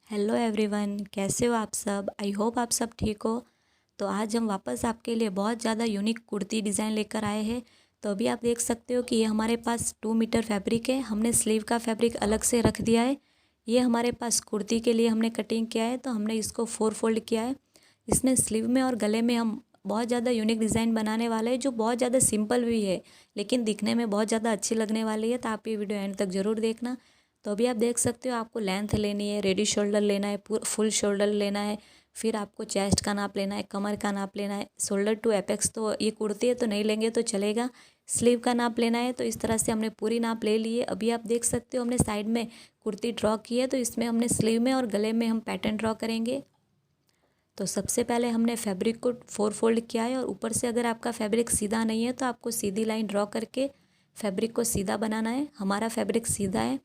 Hello everyone, कैसे हो आप सब। आई होप आप सब ठीक हो। तो आज हम वापस आपके लिए बहुत ज़्यादा यूनिक कुर्ती डिज़ाइन लेकर आए हैं। तो अभी आप देख सकते हो कि ये हमारे पास 2 मीटर फैब्रिक है। हमने स्लीव का फैब्रिक अलग से रख दिया है। ये हमारे पास कुर्ती के लिए हमने कटिंग किया है, तो हमने इसको 4 फोल्ड किया है। इसमें स्लीव में और गले में हम बहुत ज़्यादा यूनिक डिज़ाइन बनाने वाले हैं, जो बहुत ज़्यादा सिंपल भी है लेकिन दिखने में बहुत ज़्यादा अच्छी लगने वाली है। तो आप ये वीडियो एंड तक ज़रूर देखना। तो अभी आप देख सकते हो, आपको लेंथ लेनी है, रेडी शोल्डर लेना है, फुल शोल्डर लेना है, फिर आपको चेस्ट का नाप लेना है, कमर का नाप लेना है, शोल्डर टू एपेक्स। तो ये कुर्ती है तो नहीं लेंगे तो चलेगा। स्लीव का नाप लेना है। तो इस तरह से हमने पूरी नाप ले ली है। अभी आप देख सकते हो हमने साइड में कुर्ती ड्रॉ की है, तो इसमें हमने स्लीव में और गले में हम पैटर्न ड्रॉ करेंगे। तो सबसे पहले हमने फैब्रिक को 4 फोल्ड किया है, और ऊपर से अगर आपका फैब्रिक सीधा नहीं है तो आपको सीधी लाइन ड्रॉ करके फैब्रिक को सीधा बनाना है। हमारा फैब्रिक सीधा है।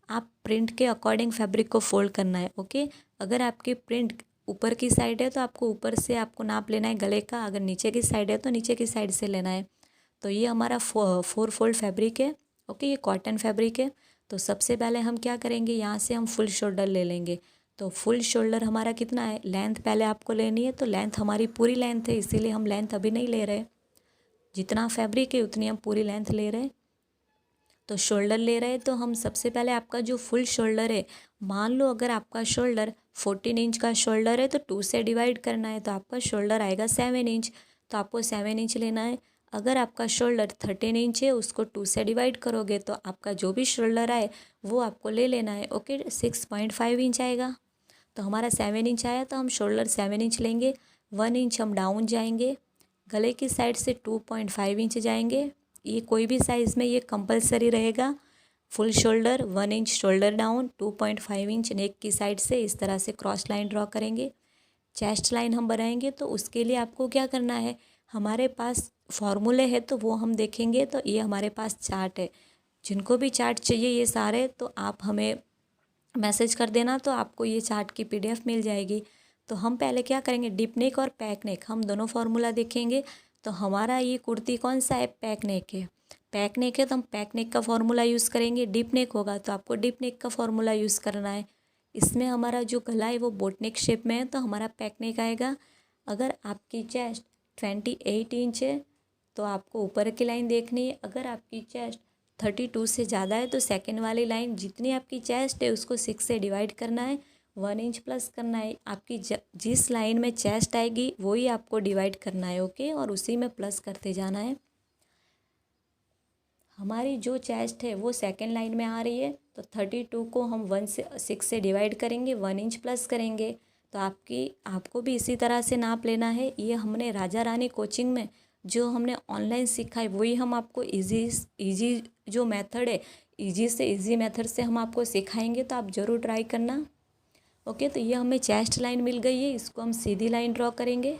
आप प्रिंट के अकॉर्डिंग फैब्रिक को फोल्ड करना है। ओके, अगर आपकी प्रिंट ऊपर की साइड है तो आपको ऊपर से आपको नाप लेना है गले का, अगर नीचे की साइड है तो नीचे की साइड से लेना है। तो ये हमारा 4 फोल्ड फैब्रिक है। ओके, ये कॉटन फैब्रिक है। तो सबसे पहले हम क्या करेंगे, यहाँ से हम फुल शोल्डर ले लेंगे। तो फुल शोल्डर हमारा कितना है, लेंथ पहले आपको लेनी है। तो लेंथ हमारी पूरी लेंथ है, इसीलिए हम लेंथ अभी नहीं ले रहे। जितना फैब्रिक है उतनी हम पूरी लेंथ ले रहे हैं। तो शोल्डर ले रहे हैं, तो हम सबसे पहले आपका जो फुल शोल्डर है, मान लो अगर आपका शोल्डर 14 इंच का शोल्डर है तो 2 से डिवाइड करना है, तो आपका शोल्डर आएगा 7 इंच। तो आपको 7 इंच लेना है। अगर आपका शोल्डर 13 इंच है, उसको 2 से डिवाइड करोगे तो आपका जो भी शोल्डर आए वो आपको ले लेना है। ओके, 6.5 इंच आएगा। तो हमारा 7 इंच आया, तो हम शोल्डर 7 इंच लेंगे। 1 इंच हम डाउन जाएंगे। गले की साइड से 2.5 इंच जाएंगे। ये कोई भी साइज़ में ये कंपलसरी रहेगा। Full shoulder 1 inch shoulder down, 2.5 inch neck की साइड से इस तरह से क्रॉस लाइन ड्रॉ करेंगे। चेस्ट लाइन हम बनाएंगे, तो उसके लिए आपको क्या करना है, हमारे पास फॉर्मूले हैं तो वो हम देखेंगे। तो ये हमारे पास चार्ट है। जिनको भी चार्ट चाहिए ये सारे, तो आप हमें मैसेज कर देना, तो आपको ये चार्ट की पीडीएफ मिल जाएगी। तो हम पहले क्या करेंगे, डिप नेक और पैक नेक हम दोनों फार्मूला देखेंगे। तो हमारा ये कुर्ती कौन सा है, पैक नेक है। पैक नेक है तो हम पैक नेक का फार्मूला यूज़ करेंगे। डिप नेक होगा तो आपको डिप नेक का फार्मूला यूज़ करना है। इसमें हमारा जो गला है वो बोट नेक शेप में है, तो हमारा पैक नेक आएगा। अगर आपकी चेस्ट 28 इंच है तो आपको ऊपर की लाइन देखनी है। अगर आपकी चेस्ट 32 से ज़्यादा है तो सेकंड वाली लाइन, जितनी आपकी चेस्ट है उसको 6 से डिवाइड करना है, 1 इंच प्लस करना है। आपकी जिस लाइन में चेस्ट आएगी वही आपको डिवाइड करना है। ओके, और उसी में प्लस करते जाना है। हमारी जो चेस्ट है वो सेकंड लाइन में आ रही है, तो 32 को हम 6 से डिवाइड करेंगे, 1 इंच प्लस करेंगे। तो आपको भी इसी तरह से नाप लेना है। ये हमने राजा रानी कोचिंग में जो हमने ऑनलाइन सीखा है वही हम आपको इजी इजी जो मेथड है, इजी से इजी मेथड से हम आपको सिखाएंगे। तो आप ज़रूर ट्राई करना। ओके, तो ये हमें चेस्ट लाइन मिल गई है, इसको हम सीधी लाइन ड्रॉ करेंगे।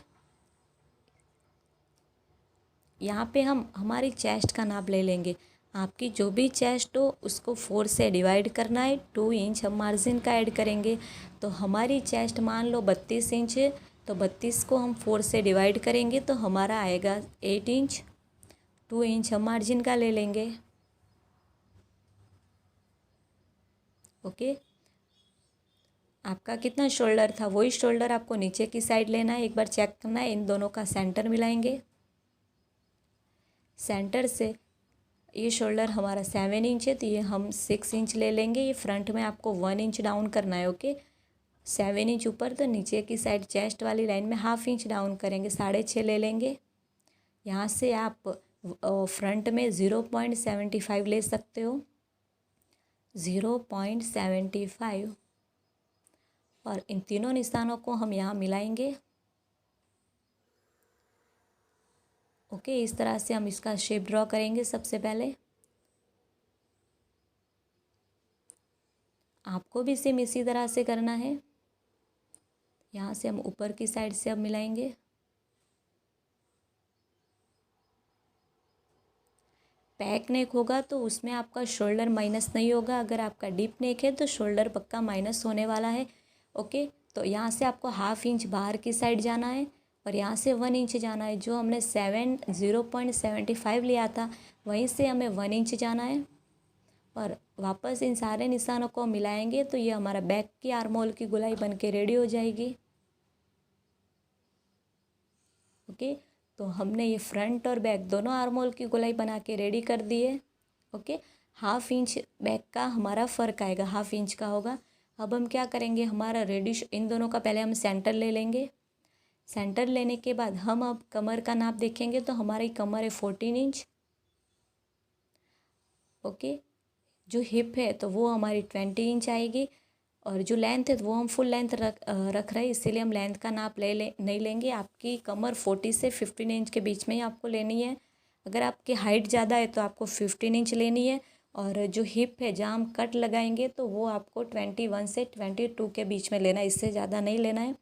यहाँ पे हम हमारी चेस्ट का नाप ले लेंगे। आपकी जो भी चेस्ट हो उसको 4 से डिवाइड करना है, 2 इंच हम मार्जिन का ऐड करेंगे। तो हमारी चेस्ट मान लो 32 इंच है, तो 32 को हम 4 से डिवाइड करेंगे तो हमारा आएगा 8 इंच। 2 इंच हम मार्जिन का ले लेंगे। ओके, आपका कितना शोल्डर था वही शोल्डर आपको नीचे की साइड लेना है। एक बार चेक करना है, इन दोनों का सेंटर मिलाएंगे। सेंटर से ये शोल्डर हमारा 7 इंच है, तो ये हम 6 इंच ले लेंगे। ये फ्रंट में आपको 1 इंच डाउन करना है। ओके, 7 इंच ऊपर, तो नीचे की साइड चेस्ट वाली लाइन में 1/2 इंच डाउन करेंगे, 6.5 ले लेंगे। यहाँ से आप फ्रंट में 0.75 ले सकते हो, 0.75। और इन तीनों निशानों को हम यहाँ मिलाएंगे। ओके, इस तरह से हम इसका शेप ड्रॉ करेंगे। सबसे पहले आपको भी सेम इसी तरह से करना है। यहाँ से हम ऊपर की साइड से अब मिलाएंगे। पैक नेक होगा तो उसमें आपका शोल्डर माइनस नहीं होगा। अगर आपका डीप नेक है तो शोल्डर पक्का माइनस होने वाला है। ओके, तो यहाँ से आपको 1/2 इंच बाहर की साइड जाना है, और यहाँ से 1 इंच जाना है। जो हमने 0.75 लिया था वहीं से हमें 1 इंच जाना है। और वापस इन सारे निशानों को मिलाएंगे तो ये हमारा बैक की आर्म होल की गोलाई बन के रेडी हो जाएगी। ओके, तो हमने ये फ्रंट और बैक दोनों आर्म होल की गोलाई बना के रेडी कर दी है। ओके, 1/2 इंच बैक का हमारा फ़र्क आएगा, 1/2 इंच का होगा। अब हम क्या करेंगे, हमारा रेडी इन दोनों का पहले हम सेंटर ले लेंगे। सेंटर लेने के बाद हम अब कमर का नाप देखेंगे तो हमारी कमर है 14 इंच। ओके, जो हिप है तो वो हमारी 20 इंच आएगी और जो लेंथ है तो वो हम फुल लेंथ रख रहे हैं, इसीलिए हम लेंथ का नाप नहीं लेंगे। आपकी कमर 40 से 15 इंच के बीच में ही आपको लेनी है। अगर आपकी हाइट ज़्यादा है तो आपको 15 इंच लेनी है और जो हिप है जहाँ हम कट लगाएंगे तो वो आपको 21 से 22 के बीच में लेना है, इससे ज़्यादा नहीं लेना है।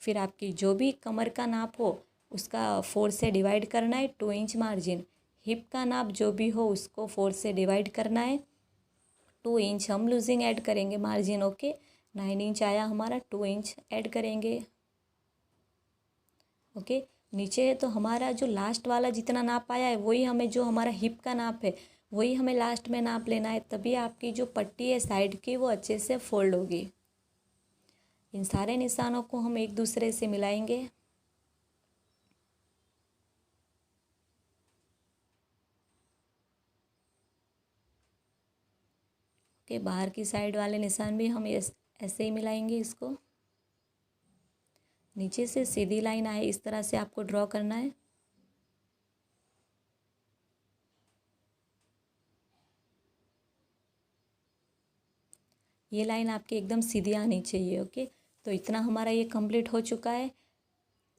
फिर आपकी जो भी कमर का नाप हो उसका 4 से डिवाइड करना है, 2 इंच मार्जिन। हिप का नाप जो भी हो उसको 4 से डिवाइड करना है, 2 इंच हम लूजिंग ऐड करेंगे मार्जिन। ओके, 9 इंच आया हमारा, 2 इंच ऐड करेंगे। ओके, नीचे तो हमारा जो लास्ट वाला जितना नाप आया है वही हमें, जो हमारा हिप का नाप है वही हमें लास्ट में नाप लेना है, तभी आपकी जो पट्टी है साइड की वो अच्छे से फोल्ड होगी। इन सारे निशानों को हम एक दूसरे से मिलाएंगे। ओके, बाहर की साइड वाले निशान भी हम ऐसे ही मिलाएंगे। इसको नीचे से सीधी लाइन आए इस तरह से आपको ड्रॉ करना है। ये लाइन आपकी एकदम सीधी आनी चाहिए। ओके, तो इतना हमारा ये कंप्लीट हो चुका है।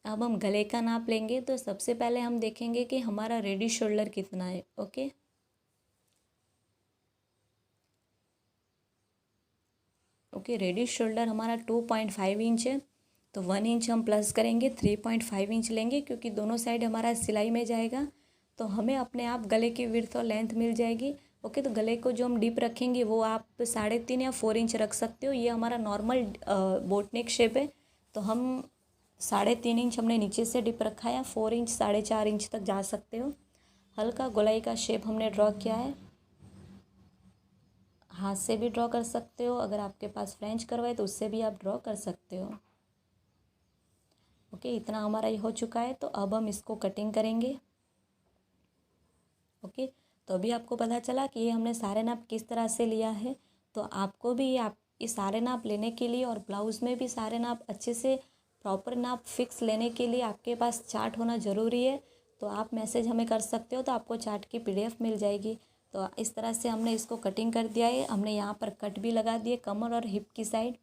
अब हम गले का नाप लेंगे तो सबसे पहले हम देखेंगे कि हमारा रेडी शोल्डर कितना है। ओके, रेडी शोल्डर हमारा 2.5 इंच है, तो 1 इंच हम प्लस करेंगे, 3.5 इंच लेंगे क्योंकि दोनों साइड हमारा सिलाई में जाएगा, तो हमें अपने आप गले की विड्थ और लेंथ मिल जाएगी। ओके, तो गले को जो हम डीप रखेंगे वो आप 3.5 या 4 इंच रख सकते हो। ये हमारा नॉर्मल बोट नेक शेप है, तो हम 3.5 इंच हमने नीचे से डिप रखा है, 4 इंच 4.5 इंच तक जा सकते हो। हल्का गोलाई का शेप हमने ड्रॉ किया है, हाथ से भी ड्रॉ कर सकते हो, अगर आपके पास फ्रेंच करवाए तो उससे भी आप ड्रॉ कर सकते हो। ओके, इतना हमारा ये हो चुका है, तो अब हम इसको कटिंग करेंगे। ओके, तो अभी आपको पता चला कि ये हमने सारे नाप किस तरह से लिया है, तो आपको भी आप ये सारे नाप लेने के लिए और ब्लाउज़ में भी सारे नाप अच्छे से प्रॉपर नाप फिक्स लेने के लिए आपके पास चार्ट होना ज़रूरी है। तो आप मैसेज हमें कर सकते हो, तो आपको चार्ट की PDF मिल जाएगी। तो इस तरह से हमने इसको कटिंग कर दिया है, हमने यहाँ पर कट भी लगा दिए कमर और हिप की साइड।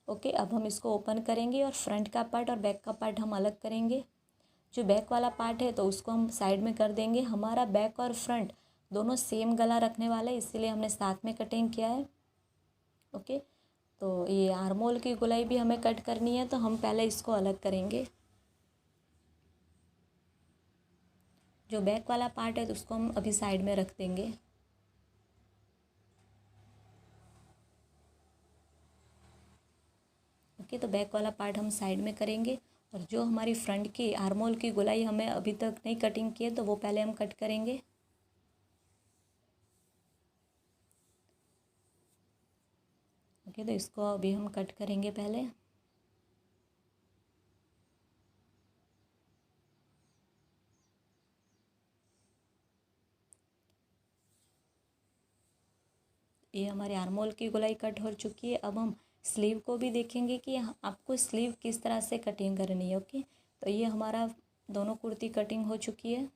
ओके, अब हम इसको ओपन करेंगे और फ्रंट का पार्ट और बैक का पार्ट हम अलग करेंगे। जो बैक वाला पार्ट है तो उसको हम साइड में कर देंगे। हमारा बैक और फ्रंट दोनों सेम गला रखने वाला है, इसीलिए हमने साथ में कटिंग किया है। ओके, तो ये आर्म होल की गोलाई भी हमें कट करनी है, तो हम पहले इसको अलग करेंगे। जो बैक वाला पार्ट है तो उसको हम अभी साइड में रख देंगे। ओके, तो बैक वाला पार्ट हम साइड में करेंगे और जो हमारी फ्रंट की आर्म होल की गोलाई हमें अभी तक नहीं कटिंग की है तो वो पहले हम कट करेंगे। ओके, तो इसको अभी हम कट करेंगे पहले। ये हमारे आर्म होल की गोलाई कट हो चुकी है। अब हम स्लीव को भी देखेंगे कि आपको स्लीव किस तरह से कटिंग करनी है। ओके, तो ये हमारा दोनों कुर्ती कटिंग हो चुकी है।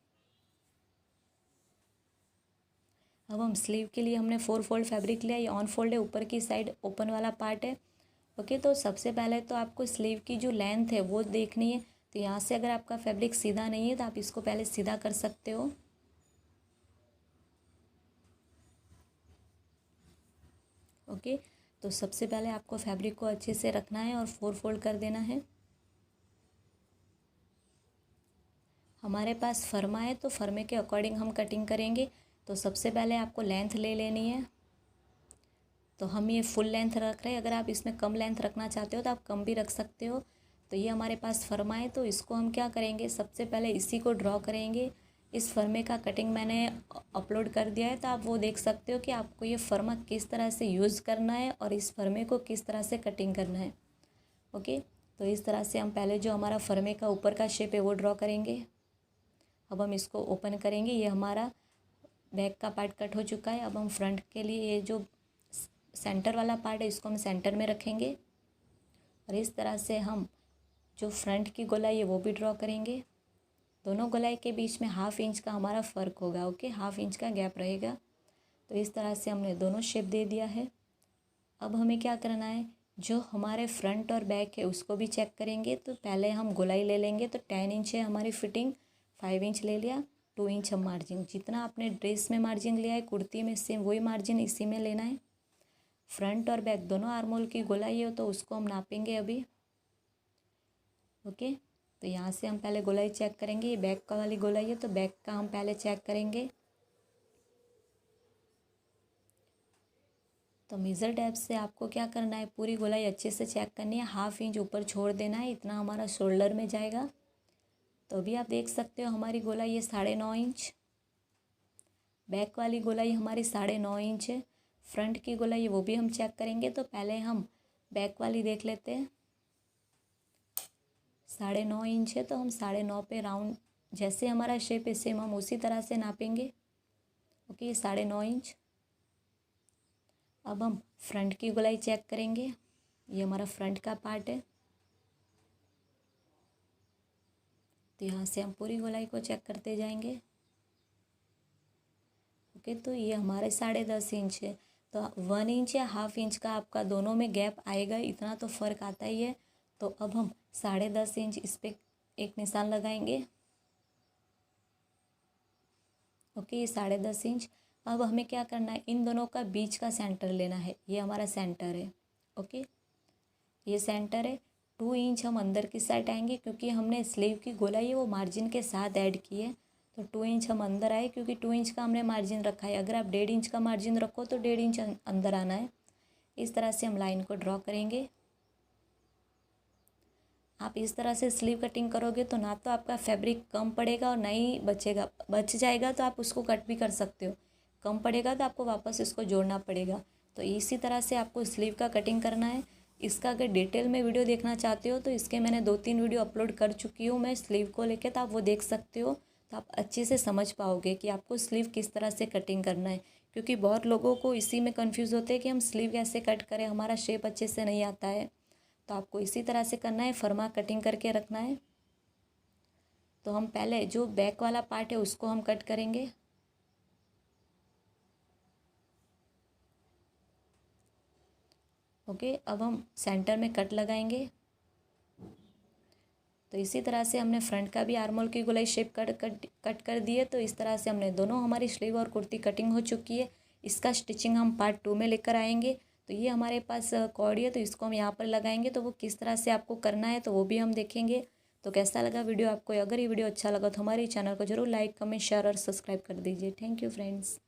अब हम स्लीव के लिए हमने 4 फोल्ड फैब्रिक लिया, ये ऑन फोल्ड है, ऊपर की साइड ओपन वाला पार्ट है। ओके, तो सबसे पहले तो आपको स्लीव की जो लेंथ है वो देखनी है। तो यहाँ से अगर आपका फैब्रिक सीधा नहीं है तो आप इसको पहले सीधा कर सकते हो। ओके, तो सबसे पहले आपको फैब्रिक को अच्छे से रखना है और 4 फोल्ड कर देना है। हमारे पास फर्मा है तो फर्मे के अकॉर्डिंग हम कटिंग करेंगे। तो सबसे पहले आपको लेंथ ले लेनी है, तो हम ये फुल लेंथ रख रहे हैं। अगर आप इसमें कम लेंथ रखना चाहते हो तो आप कम भी रख सकते हो। तो ये हमारे पास फर्मा है, तो इसको हम क्या करेंगे, सबसे पहले इसी को ड्रॉ करेंगे। इस फर्मे का कटिंग मैंने अपलोड कर दिया है, तो आप वो देख सकते हो कि आपको ये फर्मा किस तरह से यूज़ करना है और इस फर्मे को किस तरह से कटिंग करना है। ओके, तो इस तरह से हम पहले जो हमारा फर्मे का ऊपर का शेप है वो ड्रॉ करेंगे। अब हम इसको ओपन करेंगे। ये हमारा बैक का पार्ट कट हो चुका है। अब हम फ्रंट के लिए ये जो सेंटर वाला पार्ट है इसको हम सेंटर में रखेंगे और इस तरह से हम जो फ्रंट की गोलाई है वो भी ड्रॉ करेंगे। दोनों गोलाई के बीच में 1/2 इंच का हमारा फ़र्क होगा। ओके, 1/2 इंच का गैप रहेगा। तो इस तरह से हमने दोनों शेप दे दिया है। अब हमें क्या करना है, जो हमारे फ्रंट और बैक है उसको भी चेक करेंगे। तो पहले हम गोलाई ले लेंगे। तो 10 इंच है हमारी फिटिंग, 5 इंच ले लिया, 2 इंच हम मार्जिन, जितना आपने ड्रेस में मार्जिन लिया है कुर्ती में सेम वही मार्जिन इसी में लेना है। फ्रंट और बैक दोनों आर्मोल की गोलाई है तो उसको हम नापेंगे अभी। ओके, तो यहाँ से हम पहले गोलाई चेक करेंगे। ये बैक का वाली गोलाई है तो बैक का हम पहले चेक करेंगे। तो मेज़र टैप से आपको क्या करना है, पूरी गोलाई अच्छे से चेक करनी है। 1/2 इंच ऊपर छोड़ देना है, इतना हमारा शोल्डर में जाएगा। तो अभी आप देख सकते हो हमारी गोलाई ये 9.5 इंच, बैक वाली गोलाई हमारी 9.5 इंच है। फ्रंट की गोलाई है वो भी हम चेक करेंगे। तो पहले हम बैक वाली देख लेते हैं। 9.5 इंच है तो हम 9.5 पे राउंड, जैसे हमारा शेप है सेम हम उसी तरह से नापेंगे। ओके, ये 9.5 इंच। अब हम फ्रंट की गोलाई चेक करेंगे। ये हमारा फ्रंट का पार्ट है। तो यहाँ से हम पूरी गोलाई को चेक करते जाएंगे। ओके, तो ये हमारे 10.5 इंच है। तो 1 इंच या 1/2 इंच का आपका दोनों में गैप आएगा, इतना तो फ़र्क आता ही है। तो अब हम 10.5 इंच इस पर एक निशान लगाएंगे। ओके, ये 10.5 इंच। अब हमें क्या करना है, इन दोनों का बीच का सेंटर लेना है। ये हमारा सेंटर है। ओके, ये सेंटर है। 2 इंच हम अंदर की साइड आएंगे क्योंकि हमने स्लीव की गोलाई है वो मार्जिन के साथ ऐड की है। तो 2 इंच हम अंदर आए क्योंकि 2 इंच का हमने मार्जिन रखा है। अगर आप 1.5 इंच का मार्जिन रखो तो 1.5 इंच अंदर आना है। इस तरह से हम लाइन को ड्रॉ करेंगे। आप इस तरह से स्लीव कटिंग करोगे तो ना तो आपका फैब्रिक कम पड़ेगा और ना ही बचेगा। बच जाएगा तो आप उसको कट भी कर सकते हो, कम पड़ेगा तो आपको वापस इसको जोड़ना पड़ेगा। तो इसी तरह से आपको स्लीव का कटिंग करना है। इसका अगर डिटेल में वीडियो देखना चाहते हो तो इसके मैंने 2-3 वीडियो अपलोड कर चुकी हूँ मैं स्लीव को लेकर, तो आप वो देख सकते हो। तो आप अच्छे से समझ पाओगे कि आपको स्लीव किस तरह से कटिंग करना है। क्योंकि बहुत लोगों को इसी में कन्फ्यूज़ होते हैं कि हम स्लीव कैसे कट करें, हमारा शेप अच्छे से नहीं आता है। तो आपको इसी तरह से करना है, फर्मा कटिंग करके रखना है। तो हम पहले जो बैक वाला पार्ट है उसको हम कट करेंगे। ओके, अब हम सेंटर में कट लगाएंगे। तो इसी तरह से हमने फ्रंट का भी आर्मोल की गोलाई शेप कट कर दी है। तो इस तरह से हमने दोनों, हमारी स्लीव और कुर्ती कटिंग हो चुकी है। इसका स्टिचिंग हम पार्ट 2 में लेकर आएंगे। तो ये हमारे पास कॉर्ड है तो इसको हम यहाँ पर लगाएंगे। तो वो किस तरह से आपको करना है तो वो भी हम देखेंगे। तो कैसा लगा वीडियो आपको, अगर ये वीडियो अच्छा लगा तो हमारे चैनल को जरूर लाइक, कमेंट, शेयर और सब्सक्राइब कर दीजिए। Thank you friends.